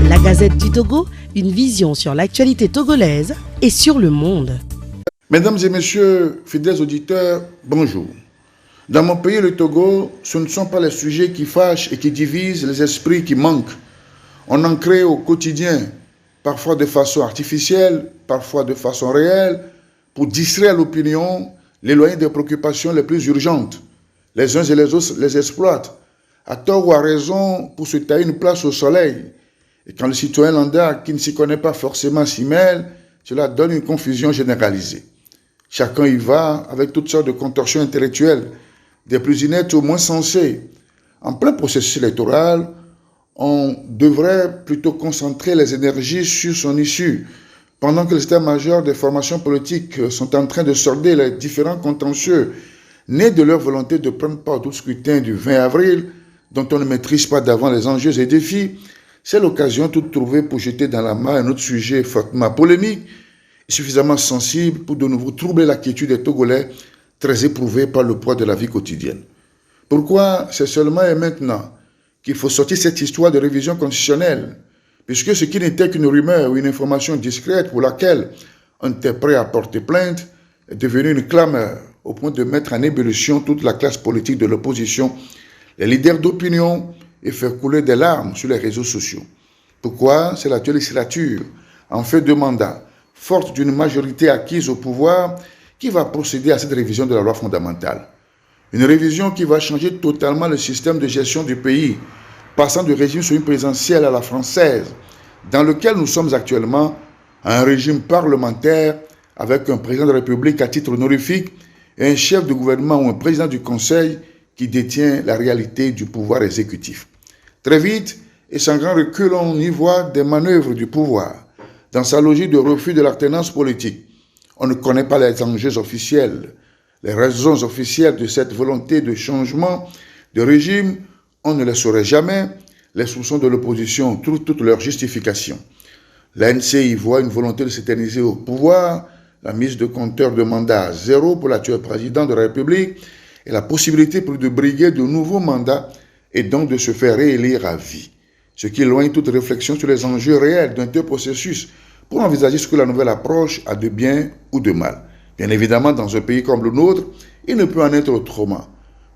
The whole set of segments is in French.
La Gazette du Togo, une vision sur l'actualité togolaise et sur le monde. Mesdames et messieurs, fidèles auditeurs, bonjour. Dans mon pays, le Togo, ce ne sont pas les sujets qui fâchent et qui divisent les esprits qui manquent. On en crée au quotidien, parfois de façon artificielle, parfois de façon réelle, pour distraire l'opinion, l'éloigner des préoccupations les plus urgentes. Les uns et les autres les exploitent, à tort ou à raison, pour se tailler une place au soleil. Et quand le citoyen lambda qui ne s'y connaît pas forcément s'y mêle, cela donne une confusion généralisée. Chacun y va avec toutes sortes de contorsions intellectuelles, des plus ineptes aux moins sensées. En plein processus électoral, on devrait plutôt concentrer les énergies sur son issue, pendant que les états-majors des formations politiques sont en train de solder les différents contentieux nés de leur volonté de prendre part au scrutin du 20 avril, dont on ne maîtrise pas d'avant les enjeux et défis. C'est l'occasion toute trouvée pour jeter dans la main un autre sujet fortement polémique et suffisamment sensible pour de nouveau troubler la quiétude des Togolais très éprouvés par le poids de la vie quotidienne. Pourquoi c'est seulement et maintenant qu'il faut sortir cette histoire de révision constitutionnelle, puisque ce qui n'était qu'une rumeur ou une information discrète pour laquelle on était prêt à porter plainte est devenu une clameur au point de mettre en ébullition toute la classe politique de l'opposition, les leaders d'opinion et faire couler des larmes sur les réseaux sociaux. Pourquoi? C'est l'actuelle législature, en fait de mandat, forte d'une majorité acquise au pouvoir, qui va procéder à cette révision de la loi fondamentale. Une révision qui va changer totalement le système de gestion du pays, passant du régime semi-présidentiel à la française, dans lequel nous sommes actuellement, à un régime parlementaire avec un président de la République à titre honorifique et un chef de gouvernement ou un président du Conseil qui détient la réalité du pouvoir exécutif. Très vite, et sans grand recul, on y voit des manœuvres du pouvoir, dans sa logique de refus de l'alternance politique. On ne connaît pas les enjeux officiels, les raisons officielles de cette volonté de changement de régime. On ne les saurait jamais. Les soupçons de l'opposition trouvent toutes leurs justifications. L'ANC y voit une volonté de s'éterniser au pouvoir, la mise de compteur de mandat à zéro pour l'actuel président de la République et la possibilité pour lui de briguer de nouveaux mandats et donc de se faire réélire à vie. Ce qui éloigne toute réflexion sur les enjeux réels d'un tel processus pour envisager ce que la nouvelle approche a de bien ou de mal. Bien évidemment, dans un pays comme le nôtre, il ne peut en être autrement.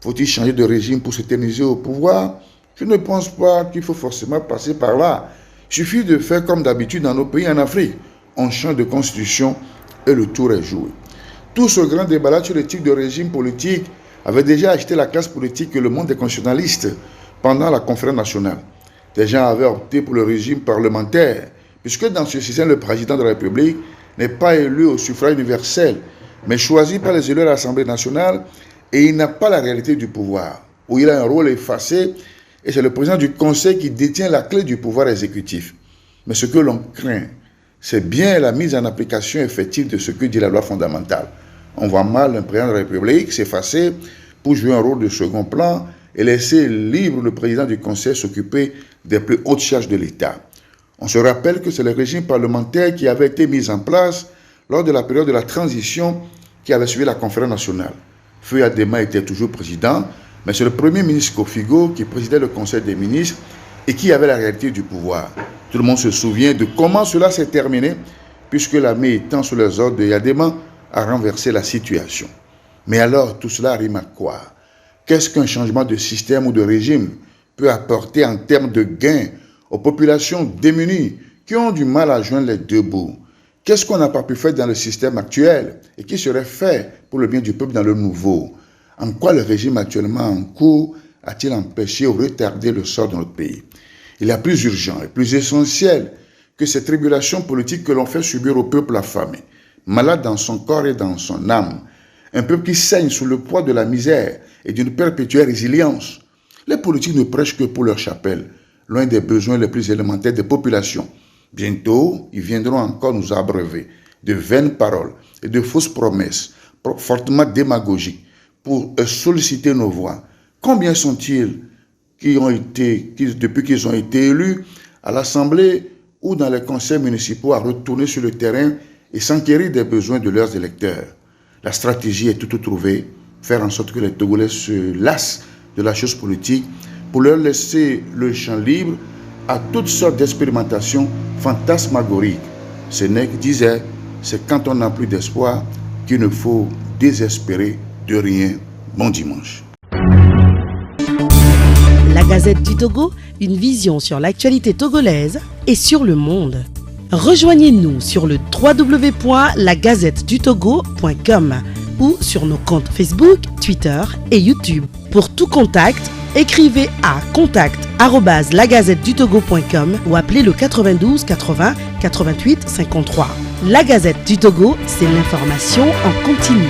Faut-il changer de régime pour s'éterniser au pouvoir? Je ne pense pas qu'il faut forcément passer par là. Il suffit de faire comme d'habitude dans nos pays en Afrique. On change de constitution et le tour est joué. Tout ce grand débat sur le type de régime politique avait déjà agité la classe politique et le monde des constitutionnalistes pendant la conférence nationale. Des gens avaient opté pour le régime parlementaire, puisque dans ce système, le président de la République n'est pas élu au suffrage universel, mais choisi par les élus à l'Assemblée nationale, et il n'a pas la réalité du pouvoir, où il a un rôle effacé, et c'est le président du Conseil qui détient la clé du pouvoir exécutif. Mais ce que l'on craint, c'est bien la mise en application effective de ce que dit la loi fondamentale. On voit mal un président de la République s'effacer pour jouer un rôle de second plan et laisser libre le président du Conseil s'occuper des plus hautes charges de l'État. On se rappelle que c'est le régime parlementaire qui avait été mis en place lors de la période de la transition qui avait suivi la conférence nationale. Feu Adema était toujours président, mais c'est le premier ministre Kofigo qui présidait le Conseil des ministres et qui avait la réalité du pouvoir. Tout le monde se souvient de comment cela s'est terminé, puisque l'armée étant sous les ordres de Yadema a renversé la situation. Mais alors, tout cela rime à quoi? Qu'est-ce qu'un changement de système ou de régime peut apporter en termes de gains aux populations démunies qui ont du mal à joindre les deux bouts? Qu'est-ce qu'on n'a pas pu faire dans le système actuel et qui serait fait pour le bien du peuple dans le nouveau? En quoi le régime actuellement en cours a-t-il empêché ou retardé le sort de notre pays? Il y a plus urgent et plus essentiel que ces tribulations politiques que l'on fait subir au peuple affamé, malade dans son corps et dans son âme, un peuple qui saigne sous le poids de la misère et d'une perpétuelle résilience. Les politiques ne prêchent que pour leur chapelle, loin des besoins les plus élémentaires des populations. Bientôt, ils viendront encore nous abreuver de vaines paroles et de fausses promesses, fortement démagogiques, pour solliciter nos voix. Combien sont-ils depuis qu'ils ont été élus à l'Assemblée ou dans les conseils municipaux à retourner sur le terrain et s'enquérir des besoins de leurs électeurs? La stratégie est toute trouvée, faire en sorte que les Togolais se lassent de la chose politique pour leur laisser le champ libre à toutes sortes d'expérimentations fantasmagoriques. Sénèque disait, c'est quand on n'a plus d'espoir qu'il ne faut désespérer de rien. Bon dimanche. La Gazette du Togo, une vision sur l'actualité togolaise et sur le monde. Rejoignez-nous sur le www.lagazettedutogo.com ou sur nos comptes Facebook, Twitter et YouTube. Pour tout contact, écrivez à contact@lagazettedutogo.com ou appelez le 92 80 88 53. La Gazette du Togo, c'est l'information en continu.